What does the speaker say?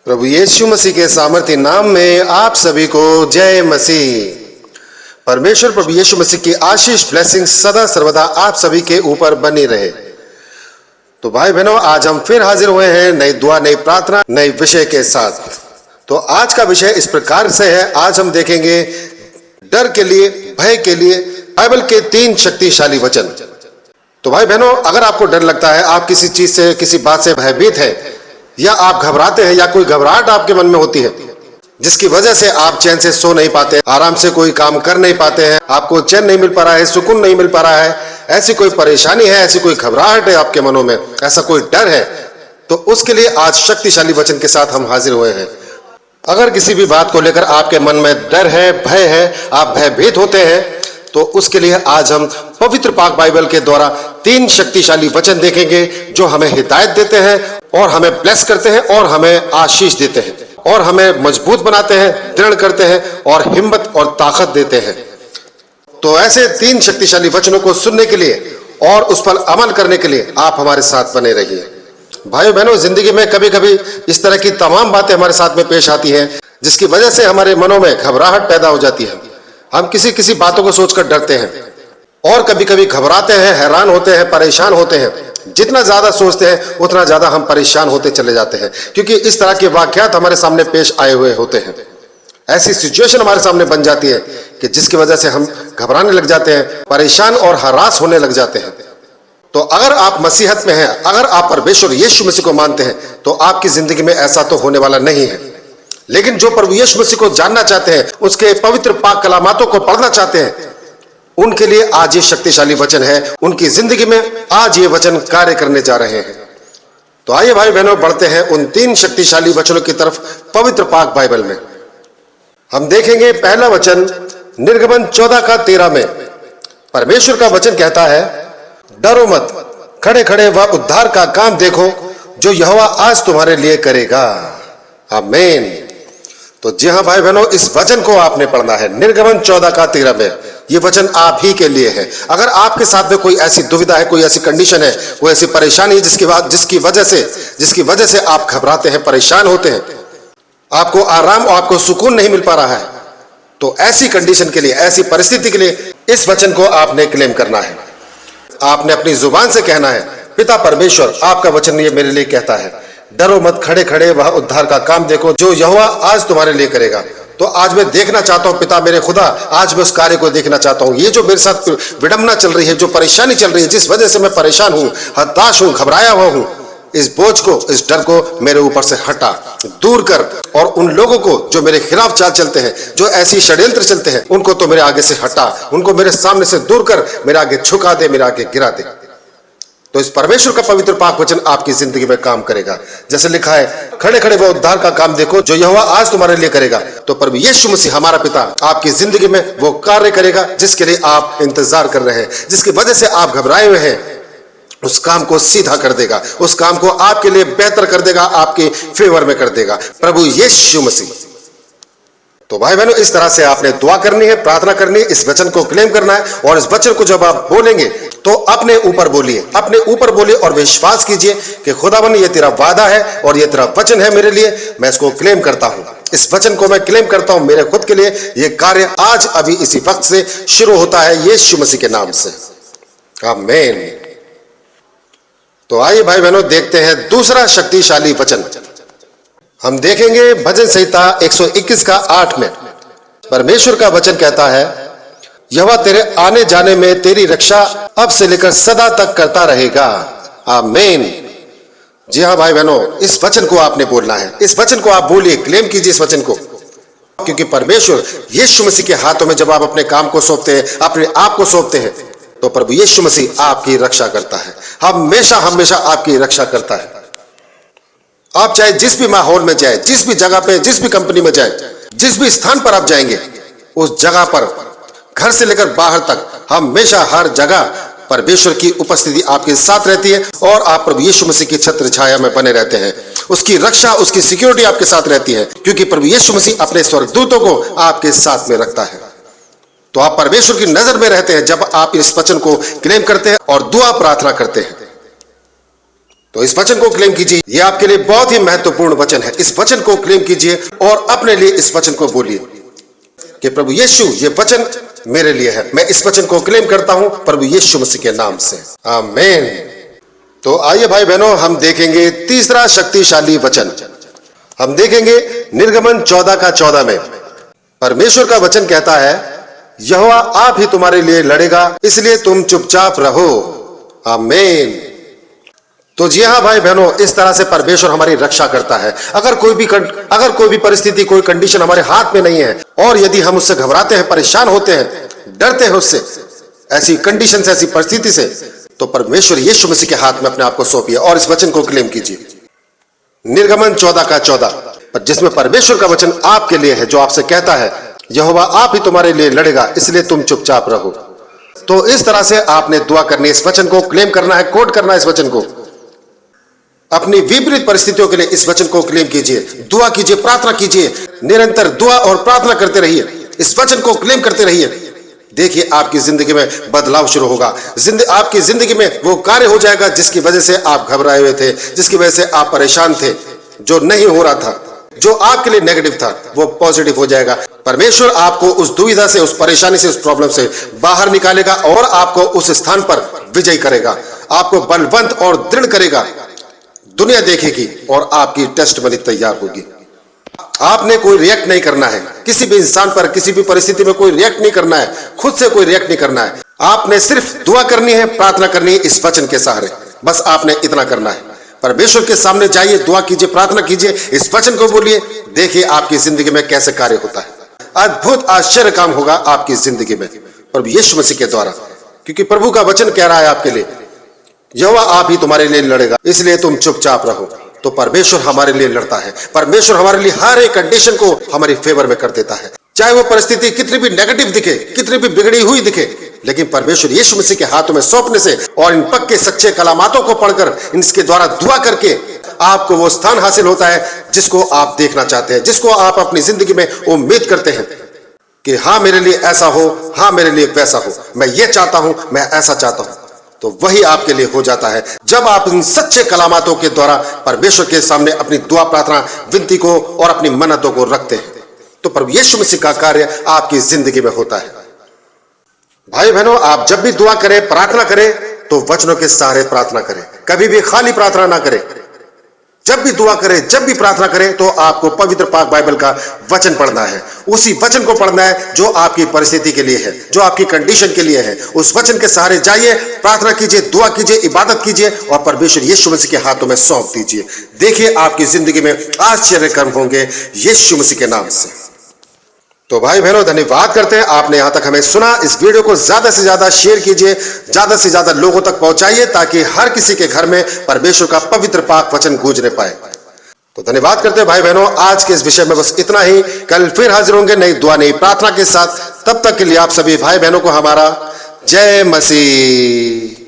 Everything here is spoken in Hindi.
प्रभु यीशु मसीह के सामर्थ्य नाम में आप सभी को जय मसीह। परमेश्वर प्रभु यीशु मसीह की आशीष ब्लेसिंग सदा सर्वदा आप सभी के ऊपर बनी रहे। तो भाई बहनों, आज हम फिर हाजिर हुए हैं नई दुआ, नई प्रार्थना, नए विषय के साथ। तो आज का विषय इस प्रकार से है। आज हम देखेंगे डर के लिए, भय के लिए बाइबल के 3 शक्तिशाली वचन। तो भाई बहनों, अगर आपको डर लगता है, आप किसी चीज से, किसी बात से भयभीत है, या आप घबराते हैं, या कोई घबराहट आपके मन में होती है जिसकी वजह से आप चैन से सो नहीं पाते, आराम से कोई काम कर नहीं पाते हैं, आपको चैन नहीं मिल पा रहा है, सुकून नहीं मिल पा रहा है, ऐसी कोई परेशानी है, ऐसी कोई घबराहट है आपके मनों में, ऐसा कोई डर है, तो उसके लिए आज शक्तिशाली वचन के साथ हम हाजिर हुए हैं। अगर किसी भी बात को लेकर आपके मन में डर है, भय है, आप भयभीत होते हैं, तो उसके लिए आज हम पवित्र पाक बाइबल के द्वारा 3 शक्तिशाली वचन देखेंगे जो हमें हिदायत देते हैं और हमें ब्लेस करते हैं और हमें आशीष देते हैं और हमें मजबूत बनाते हैं, दृढ़ करते हैं और हिम्मत और ताकत देते हैं। तो ऐसे 3 शक्तिशाली वचनों को सुनने के लिए और उस पर अमल करने के लिए आप हमारे साथ बने रहिए। भाइयों बहनों, जिंदगी में कभी कभी इस तरह की तमाम बातें हमारे साथ में पेश आती हैं जिसकी वजह से हमारे मनों में घबराहट पैदा हो जाती है। हम किसी बातों को सोचकर डरते हैं और कभी कभी घबराते हैं, हैरान होते हैं, परेशान होते हैं। जितना ज्यादा सोचते हैं उतना ज्यादा हम परेशान होते चले जाते हैं, क्योंकि इस तरह के वाकयात हमारे सामने पेश आए हुए होते हैं। ऐसी सिचुएशन हमारे सामने बन जाती है कि जिसकी वजह से हम घबराने लग जाते हैं, परेशान और हरास होने लग जाते हैं। तो अगर आप मसीहत में हैं, अगर आप परमेश्वर यीशु मसीह को मानते हैं, तो आपकी जिंदगी में ऐसा तो होने वाला नहीं है। लेकिन जो प्रभु यीशु मसीह को जानना चाहते हैं, उसके पवित्र पाक कलामातों को पढ़ना चाहते हैं, उनके लिए आज ये शक्तिशाली वचन है। उनकी जिंदगी में आज ये वचन कार्य करने जा रहे हैं। तो आइए भाई बहनों, बढ़ते हैं उन 3 शक्तिशाली वचनों की तरफ पवित्र पाक बाइबल में। हम देखेंगे पहला वचन निर्गमन 14:13 में परमेश्वर का वचन कहता है, डरो मत, खड़े खड़े वह उद्धार का काम देखो जो यहोवा आज तुम्हारे लिए करेगा। आमीन। तो जी हाँ भाई बहनों, इस वचन को आपने पढ़ना है। निर्गमन 14:13 में ये वचन आप ही के लिए है। अगर आपके साथ में कोई ऐसी दुविधा है, कोई ऐसी कंडीशन है, कोई ऐसी परेशानी है जिसकी वजह से आप घबराते हैं, परेशान होते हैं, आपको आराम और आपको सुकून नहीं मिल पा रहा है, तो ऐसी कंडीशन के लिए, ऐसी परिस्थिति के लिए इस वचन को आपने क्लेम करना है। आपने अपनी जुबान से कहना है, पिता परमेश्वर, आपका वचन ये मेरे लिए कहता है, डरो मत, खड़े खड़े वह उद्धार का काम देखो जो यहोवा आज तुम्हारे लिए करेगा। तो आज मैं देखना चाहता हूं, पिता मेरे खुदा, आज मैं उस कार्य को देखना चाहता हूं। ये जो मेरे साथ विडंबना चल रही है, जो परेशानी चल रही है, जिस वजह से मैं परेशान हूं, हताश हूं, घबराया हुआ हूं, इस बोझ को, इस डर को मेरे ऊपर से हटा, दूर कर। और उन लोगों को जो मेरे खिलाफ चाल चलते हैं, जो ऐसी षड्यंत्र चलते हैं, उनको तो मेरे आगे से हटा, उनको मेरे सामने से दूर कर, मेरे आगे झुका दे, मेरे आगे गिरा दे। तो इस परमेश्वर का पवित्र पाक वचन आपकी जिंदगी में काम करेगा। जैसे लिखा है, खड़े खड़े वो उद्धार का काम देखो जो यहोवा आज तुम्हारे लिए करेगा। तो प्रभु यीशु मसीह हमारा पिता आपकी जिंदगी में वो कार्य करेगा जिसके लिए आप इंतजार कर रहे हैं, जिसकी वजह से आप घबराए हुए हैं। उस काम को सीधा कर देगा, उस काम को आपके लिए बेहतर कर देगा, आपके फेवर में कर देगा प्रभु यीशु मसीह। तो भाई बहनों, इस तरह से आपने दुआ करनी है, प्रार्थना करनी है, इस वचन को क्लेम करना है। और इस वचन को जब आप बोलेंगे तो अपने ऊपर बोलिए, अपने ऊपर बोलिए और विश्वास कीजिए कि खुदावन, ये तेरा वादा है और ये तेरा वचन है मेरे लिए, मैं इसको क्लेम करता हूं। इस वचन को मैं क्लेम करता हूं मेरे खुद के लिए। ये कार्य आज अभी इसी वक्त से शुरू होता है यीशु मसीह के नाम से। आमीन। तो आइए भाई बहनों, देखते हैं दूसरा शक्तिशाली वचन। हम देखेंगे भजन संहिता 121:8 में परमेश्वर का वचन कहता है, यहोवा तेरे आने जाने में तेरी रक्षा अब से लेकर सदा तक करता रहेगा। आमीन। जी हाँ भाई बहनों, इस वचन को आपने बोलना है। इस वचन को आप बोलिए, क्लेम कीजिए इस वचन को, क्योंकि परमेश्वर यीशु मसीह के हाथों में जब आप अपने काम को सौंपते हैं, अपने आप को सौंपते हैं, तो प्रभु यीशु मसीह आपकी रक्षा करता है, हमेशा हमेशा आपकी रक्षा करता है। आप चाहे जिस भी माहौल में जाए, जिस भी जगह पे, जिस भी कंपनी में जाए, जिस भी स्थान पर आप जाएंगे, उस जगह पर, घर से लेकर बाहर तक, हमेशा हर जगह परमेश्वर की उपस्थिति आपके साथ रहती है और आप प्रभु यीशु मसीह की छत्र छाया में बने रहते हैं। उसकी रक्षा, उसकी सिक्योरिटी आपके साथ रहती है, क्योंकि प्रभु यीशु मसीह अपने स्वर्गदूतों को आपके साथ में रखता है। तो आप परमेश्वर की नजर में रहते हैं जब आप इस वचन को क्लेम करते हैं और दुआ प्रार्थना करते हैं। तो इस वचन को क्लेम कीजिए, यह आपके लिए बहुत ही महत्वपूर्ण वचन है। इस वचन को क्लेम कीजिए और अपने लिए इस वचन को बोलिए कि प्रभु यीशु, ये वचन मेरे लिए है। मैं इस वचन को क्लेम करता हूं प्रभु यीशु मसीह के नाम से, आमीन। तो आइए भाई बहनों, हम देखेंगे तीसरा शक्तिशाली वचन। हम देखेंगे निर्गमन 14 का 14 में परमेश्वर का वचन कहता है, यहोवा आप ही तुम्हारे लिए लड़ेगा, इसलिए तुम चुपचाप रहो, आमीन। तो जी हाँ भाई बहनों, इस तरह से परमेश्वर हमारी रक्षा करता है। अगर कोई भी परिस्थिति, कोई कंडीशन हमारे हाथ में नहीं है और यदि हम उससे घबराते हैं, परेशान होते हैं, डरते हैं उससे, ऐसी कंडीशन से, ऐसी परिस्थिति से, तो परमेश्वर यीशु मसीह के हाथ में अपने आप को सौंपिए और इस वचन को क्लेम कीजिए। निर्गमन 14 का 14, जिसमें परमेश्वर का वचन आपके लिए है, जो आपसे कहता है, यहोवा आप ही तुम्हारे लिए लड़ेगा, इसलिए तुम चुपचाप रहो। तो इस तरह से आपने दुआ करनी, इस वचन को क्लेम करना है, कोट करना है इस वचन को। अपनी विपरीत परिस्थितियों के लिए इस वचन को क्लेम कीजिए, दुआ कीजिए, प्रार्थना कीजिए, निरंतर दुआ और प्रार्थना करते रहिए, इस वचन को क्लेम करते रहिए। देखिए आपकी जिंदगी में बदलाव शुरू होगा, आपकी जिंदगी में वो कार्य हो जाएगा जिसकी वजह से आप घबराए हुए थे, जिसकी वजह से आप परेशान थे, जो नहीं हो रहा था, जो आपके लिए नेगेटिव था, वो पॉजिटिव हो जाएगा। परमेश्वर आपको उस दुविधा से, उस परेशानी से, उस प्रॉब्लम से बाहर निकालेगा और आपको उस स्थान पर विजय करेगा, आपको बलवंत और दृढ़ करेगा। दुनिया देखेगी और आपकी टेस्टमनी तैयार होगी। आपने कोई रिएक्ट नहीं करना है किसी भी इंसान पर, किसी भी परिस्थिति में कोई रिएक्ट नहीं करना है, खुद से कोई रिएक्ट नहीं करना है। आपने सिर्फ दुआ करनी है, प्रार्थना करनी है इस वचन के सहारे, बस आपने इतना करना है। परमेश्वर के सामने जाइए, दुआ कीजिए, प्रार्थना कीजिए, इस वचन को बोलिए, देखिए आपकी जिंदगी में कैसे कार्य होता है। अद्भुत आश्चर्य काम होगा आपकी जिंदगी में प्रभु यीशु मसीह के द्वारा, क्योंकि प्रभु का वचन कह रहा है आपके लिए, यहोवा आप ही तुम्हारे लिए लड़ेगा, इसलिए तुम चुपचाप रहो। तो परमेश्वर हमारे लिए लड़ता है, परमेश्वर हमारे लिए हर एक कंडीशन को हमारे फेवर में कर देता है। चाहे वो परिस्थिति कितनी भी नेगेटिव दिखे, कितनी भी बिगड़ी हुई दिखे, लेकिन परमेश्वर यीशु मसीह के हाथों में सौंपने से और इन पक्के सच्चे कलामातों को पढ़कर, इनके द्वारा दुआ करके आपको वो स्थान हासिल होता है जिसको आप देखना चाहते हैं, जिसको आप अपनी जिंदगी में उम्मीद करते हैं कि हाँ मेरे लिए ऐसा हो, हाँ मेरे लिए वैसा हो, मैं ये चाहता हूं, मैं ऐसा चाहता हूं। तो वही आपके लिए हो जाता है जब आप इन सच्चे कलामातों के द्वारा परमेश्वर के सामने अपनी दुआ, प्रार्थना, विनती को और अपनी मन्नतों को रखते हैं। तो प्रभु यीशु मसीह का कार्य आपकी जिंदगी में होता है। भाई बहनों, आप जब भी दुआ करें, प्रार्थना करें, तो वचनों के सहारे प्रार्थना करें, कभी भी खाली प्रार्थना ना करें। जब भी दुआ करें, जब भी प्रार्थना करें, तो आपको पवित्र पाक बाइबल का वचन पढ़ना है, उसी वचन को पढ़ना है जो आपकी परिस्थिति के लिए है, जो आपकी कंडीशन के लिए है। उस वचन के सहारे जाइए, प्रार्थना कीजिए, दुआ कीजिए, इबादत कीजिए और परमेश्वर यीशु मसीह के हाथों में सौंप दीजिए। देखिए आपकी जिंदगी में आश्चर्य कर्म होंगे यीशु मसीह के नाम से। तो भाई बहनों, धन्यवाद करते हैं आपने यहां तक हमें सुना। इस वीडियो को ज्यादा से ज्यादा शेयर कीजिए, ज्यादा से ज्यादा लोगों तक पहुंचाइए, ताकि हर किसी के घर में परमेश्वर का पवित्र पाक वचन गूंजने पाए। तो धन्यवाद करते हैं भाई बहनों। आज के इस विषय में बस इतना ही। कल फिर हाजिर होंगे नई दुआ, नई प्रार्थना के साथ। तब तक के लिए आप सभी भाई बहनों को हमारा जय मसीह।